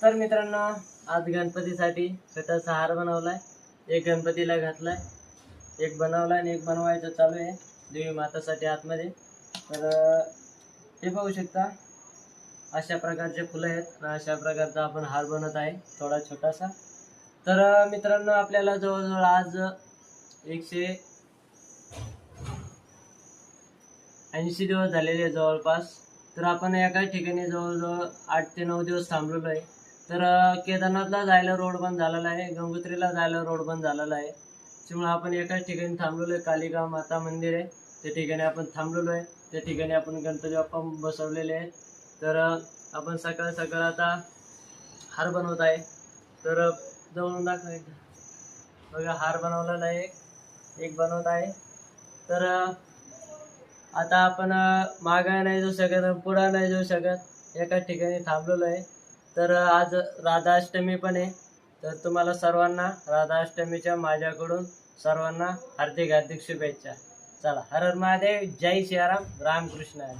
तर मित्रांनो, आज गणपतीसाठी छोटासा हार बनवलाय. एक गणपतीला घातलाय, एक बनवलाय आणि एक बनवायचं चालू आहे देवी मातासाठी आतमध्ये. तर हे पाहू शकता, अशा प्रकारचे फुलं आहेत आणि अशा प्रकारचा आपण हार बनवत आहे, थोडा छोटासा. तर मित्रांनो, आपल्याला जवळजवळ आज 180 दिवस झालेले आहे जवळपास. तर आपण एका ठिकाणी जवळजवळ 8 ते 9 दिवस थांबलेलो आहे. तर केदारनाथला जायला रोड बंद झालेला आहे, गंगोत्रीला जायला रोड बंद झालेला आहे. त्यामुळे आपण एकाच ठिकाणी थांबलेलो आहे. कालिका माता मंदिर आहे, त्या ठिकाणी आपण थांबलेलो आहे. त्या ठिकाणी आपण गणपती बाप्पा बसवलेले आहेत. तर आपण सकाळ सकाळ आता हार बनवत आहे. तर जवळून दाखवा एकदा. बघा, हार बनवलेला आहे, एक बनवत आहे. तर आता आपण मागे नाही जाऊ शकत, पुढे नाही जाऊ शकत, एकाच ठिकाणी थांबलेलो आहे. तर आज राधाष्टमी पण आहे. तर तुम्हाला सर्वांना राधाष्टमीच्या माझ्याकडून सर्वांना हार्दिक हार्दिक शुभेच्छा. चला, हर हर महादेव, जय सियाराम, रामकृष्ण हरी.